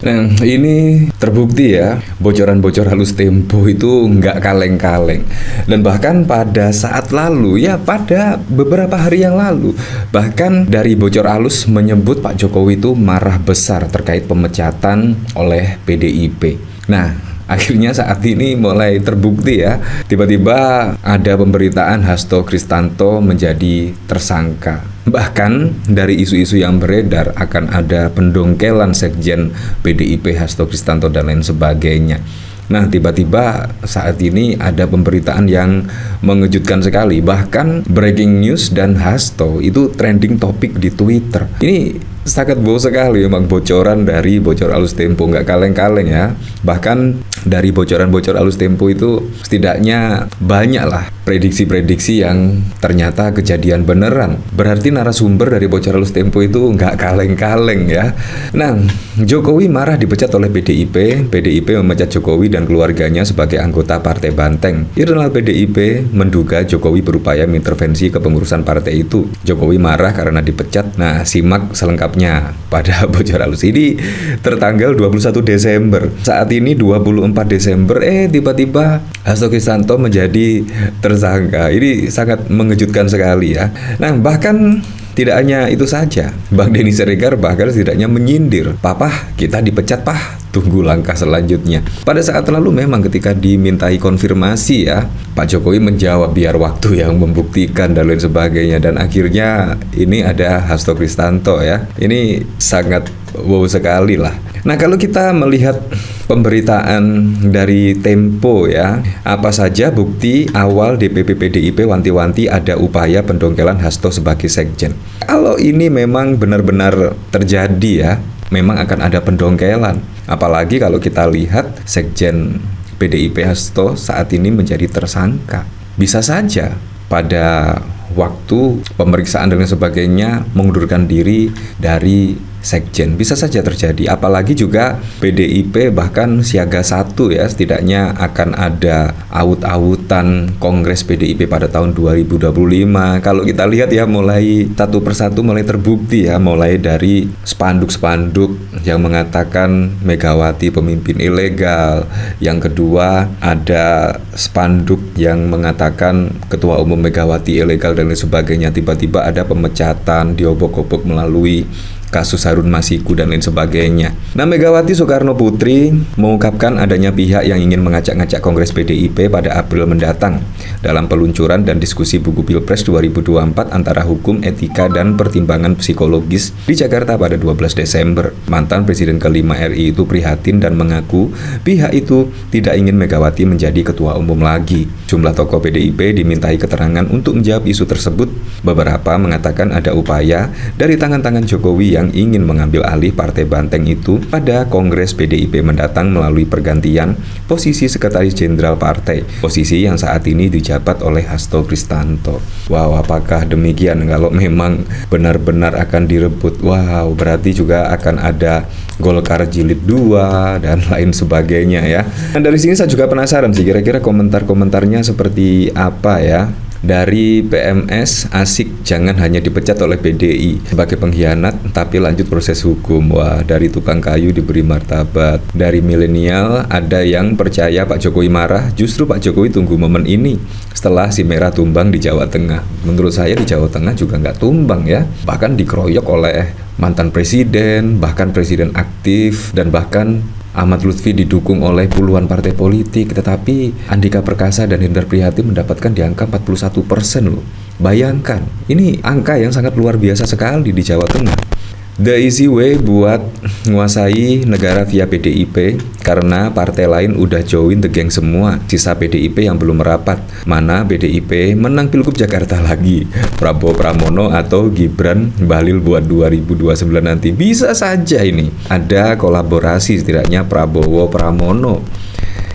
Nah, ini terbukti ya, bocoran-bocor halus Tempo itu nggak kaleng-kaleng. Dan bahkan pada saat lalu, ya pada beberapa hari yang lalu, bahkan dari bocor halus menyebut Pak Jokowi itu marah besar terkait pemecatan oleh PDIP. Nah, akhirnya saat ini mulai terbukti ya, tiba-tiba ada pemberitaan Hasto Kristanto menjadi tersangka. Bahkan dari isu-isu yang beredar akan ada pendongkelan sekjen PDIP Hasto Kristanto dan lain sebagainya. Nah, tiba-tiba saat ini ada pemberitaan yang mengejutkan sekali. Bahkan breaking news dan Hasto itu trending topik di Twitter. Ini sangat bau sekali memang bocoran dari bocor halus Tempo, nggak kaleng-kaleng ya. Bahkan dari bocoran-bocor halus Tempo itu setidaknya banyak lah prediksi-prediksi yang ternyata kejadian beneran. Berarti narasumber dari bocor halus Tempo itu nggak kaleng-kaleng ya. Nah, Jokowi marah dipecat oleh PDIP. PDIP memecat Jokowi dan keluarganya sebagai anggota Partai Banteng. Internal PDIP menduga Jokowi berupaya mengintervensi kepengurusan partai itu. Jokowi marah karena dipecat. Nah, simak selengkapnya pada bocor halus ini tertanggal 21 Desember. Saat ini 24 Desember, tiba-tiba Hasto Kristanto menjadi tersangka. Ini sangat mengejutkan sekali ya. Nah, bahkan tidak hanya itu saja, Bang Denny Siregar bahkan setidaknya menyindir, "Papa, kita dipecat, Pak. Tunggu langkah selanjutnya." Pada saat lalu memang ketika dimintai konfirmasi ya, Pak Jokowi menjawab biar waktu yang membuktikan dan lain sebagainya. Dan akhirnya ini ada Hasto Kristanto ya. Ini sangat wow sekali lah. Nah, kalau kita melihat pemberitaan dari Tempo ya, apa saja bukti awal DPP PDIP wanti-wanti ada upaya pendongkelan Hasto sebagai sekjen. Kalau ini memang benar-benar terjadi ya, memang akan ada pendongkelan. Apalagi kalau kita lihat sekjen PDIP Hasto saat ini menjadi tersangka. Bisa saja pada waktu pemeriksaan dan sebagainya mengundurkan diri dari sekjen, bisa saja terjadi. Apalagi juga PDIP bahkan siaga satu ya, setidaknya akan ada aut-autan Kongres PDIP pada tahun 2025. Kalau kita lihat ya, mulai satu persatu mulai terbukti ya, mulai dari spanduk-spanduk yang mengatakan Megawati pemimpin ilegal. Yang kedua ada spanduk yang mengatakan Ketua Umum Megawati ilegal dan lain sebagainya. Tiba-tiba ada pemecatan, diobok-obok melalui kasus Harun Masiku dan lain sebagainya. Nah, Megawati Soekarno Putri mengungkapkan adanya pihak yang ingin mengacak-ngacak Kongres PDIP pada April mendatang dalam peluncuran dan diskusi buku Pilpres 2024 antara hukum, etika, dan pertimbangan psikologis di Jakarta pada 12 Desember. Mantan Presiden kelima RI itu prihatin dan mengaku pihak itu tidak ingin Megawati menjadi ketua umum lagi. Jumlah tokoh PDIP dimintai keterangan untuk menjawab isu tersebut. Beberapa mengatakan ada upaya dari tangan-tangan Jokowi yang ingin mengambil alih Partai Banteng itu pada Kongres PDIP mendatang melalui pergantian posisi Sekretaris Jenderal Partai, posisi yang saat ini dijabat oleh Hasto Kristanto. Wow, apakah demikian? Kalau memang benar-benar akan direbut, wow, berarti juga akan ada Golkar jilid 2 dan lain sebagainya ya. Dan dari sini saya juga penasaran sih, kira-kira komentar-komentarnya seperti apa ya. Dari PMS, asik jangan hanya dipecat oleh PDI sebagai pengkhianat tapi lanjut proses hukum. Wah, dari tukang kayu diberi martabat. Dari milenial ada yang percaya Pak Jokowi marah, justru Pak Jokowi tunggu momen ini setelah si merah tumbang di Jawa Tengah. Menurut saya di Jawa Tengah juga nggak tumbang ya, bahkan dikeroyok oleh mantan presiden, bahkan presiden aktif, dan bahkan Ahmad Lutfi didukung oleh puluhan partai politik, tetapi Andika Perkasa dan Hendrar Prihatin mendapatkan di angka 41% loh. Bayangkan, ini angka yang sangat luar biasa sekali di Jawa Tengah. The easy way buat menguasai negara via PDIP, karena partai lain udah join the gang semua. Sisa PDIP yang belum merapat. Mana PDIP menang Pilgub Jakarta lagi, Prabowo Pramono atau Gibran Bahlil buat 2029 nanti. Bisa saja ini ada kolaborasi setidaknya Prabowo Pramono.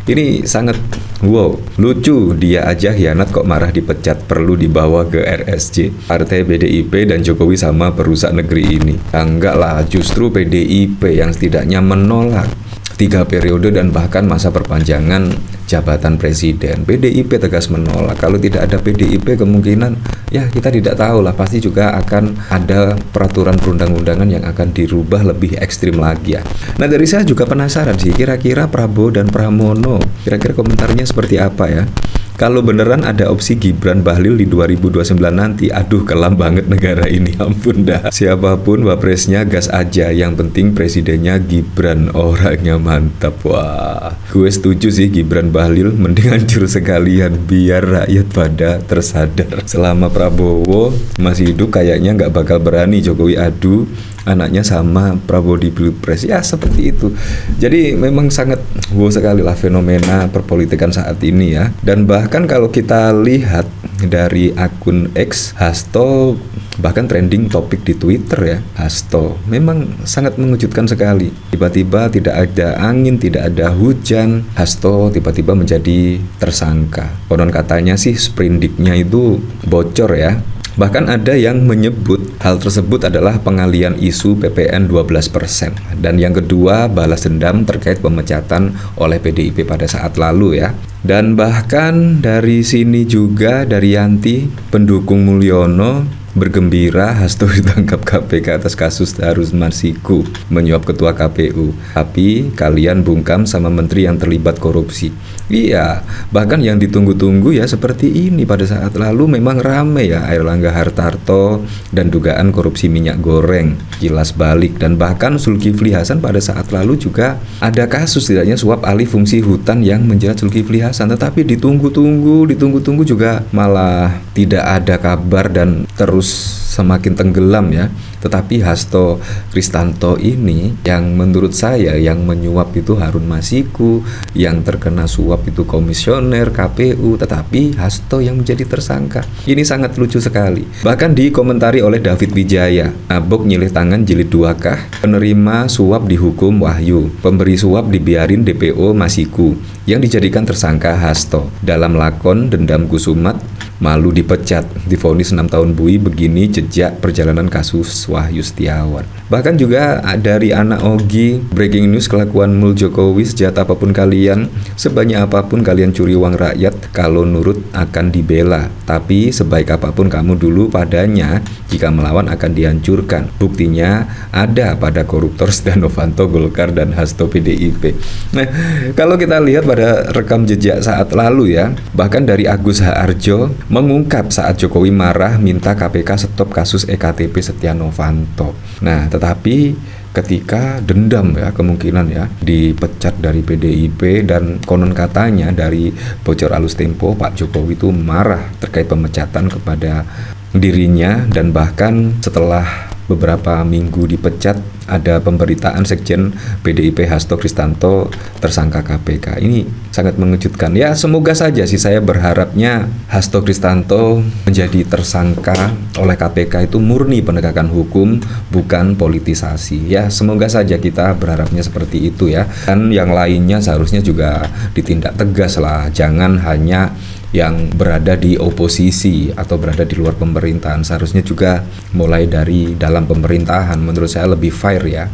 Ini sangat wow, lucu, dia aja hianat kok marah dipecat, perlu dibawa ke RSJ. Partai PDIP dan Jokowi sama perusak negeri ini. Enggak lah, justru PDIP yang setidaknya menolak 3 periode dan bahkan masa perpanjangan jabatan presiden. PDIP tegas menolak. Kalau tidak ada PDIP kemungkinan ya kita tidak tahu lah, pasti juga akan ada peraturan perundang-undangan yang akan dirubah lebih ekstrim lagi ya. Nah, dari saya juga penasaran sih, kira-kira Prabowo dan Pramono kira-kira komentarnya seperti apa ya. Kalau beneran ada opsi Gibran Bahlil di 2029 nanti, aduh kelam banget negara ini, ampun dah. Siapapun wapresnya gas aja, yang penting presidennya Gibran, orangnya mantap. Wah, gue setuju sih Gibran Bahlil, mending hancur sekalian biar rakyat pada tersadar. Selama Prabowo masih hidup kayaknya nggak bakal berani Jokowi adu anaknya sama Prabowo di Pilpres, ya seperti itu. Jadi memang sangat wow sekali lah fenomena perpolitikan saat ini ya. Dan bahkan kalau kita lihat dari akun X, Hasto bahkan trending topik di Twitter ya, Hasto memang sangat mengejutkan sekali. Tiba-tiba tidak ada angin, tidak ada hujan, Hasto tiba-tiba menjadi tersangka. Konon katanya sih sprindiknya itu bocor ya. Bahkan ada yang menyebut hal tersebut adalah pengalian isu PPN 12%. Dan yang kedua, balas dendam terkait pemecatan oleh PDIP pada saat lalu ya. Dan bahkan dari sini juga, dari Yanti, pendukung Mulyono bergembira Hasto ditangkap KPK atas kasus Harun Masiku menyuap ketua KPU. Tapi kalian bungkam sama menteri yang terlibat korupsi. Iya, bahkan yang ditunggu-tunggu ya seperti ini pada saat lalu memang rame ya, Airlangga Hartarto dan dugaan korupsi minyak goreng, kilas balik, dan bahkan Zulkifli Hasan pada saat lalu juga ada kasus tidaknya suap alih fungsi hutan yang menjerat Zulkifli Hasan, tetapi ditunggu-tunggu juga malah tidak ada kabar dan terus semakin tenggelam ya. Tetapi Hasto Kristanto ini yang menurut saya yang menyuap itu Harun Masiku, yang terkena suap itu komisioner KPU, tetapi Hasto yang menjadi tersangka. Ini sangat lucu sekali. Bahkan dikomentari oleh David Wijaya, Abok nyilih tangan jilid 2 kah? Penerima suap dihukum Wahyu, pemberi suap dibiarin DPO Masiku, yang dijadikan tersangka Hasto. Dalam lakon Dendam Kusumat, malu dipecat, divonis 6 tahun bui, begini jejak perjalanan kasus Wahyu Setiawan. Bahkan juga dari anak Ogi, breaking news kelakuan Mul Jokowi, sejahat apapun kalian, sebanyak apapun kalian curi uang rakyat, kalau nurut akan dibela, tapi sebaik apapun kamu dulu padanya, jika melawan akan dihancurkan. Buktinya ada pada koruptor Setia Novanto Golkar dan Hasto PDIP. Nah, kalau kita lihat pada rekam jejak saat lalu ya, bahkan dari Agus Harjo mengungkap saat Jokowi marah minta KPK stop kasus EKTP Setia Novanto. Nah, tetapi ketika dendam ya, kemungkinan ya dipecat dari PDIP, dan konon katanya dari bocor alus Tempo, Pak Jokowi itu marah terkait pemecatan kepada dirinya, dan bahkan setelah beberapa minggu dipecat ada pemberitaan Sekjen PDIP Hasto Kristanto tersangka KPK. Ini sangat mengejutkan. Ya, semoga saja sih, saya berharapnya Hasto Kristanto menjadi tersangka oleh KPK itu murni penegakan hukum, bukan politisasi. Ya, semoga saja, kita berharapnya seperti itu ya. Dan yang lainnya seharusnya juga ditindak tegas lah. Jangan hanya yang berada di oposisi atau berada di luar pemerintahan, seharusnya juga mulai dari dalam pemerintahan. Menurut saya lebih fair ya.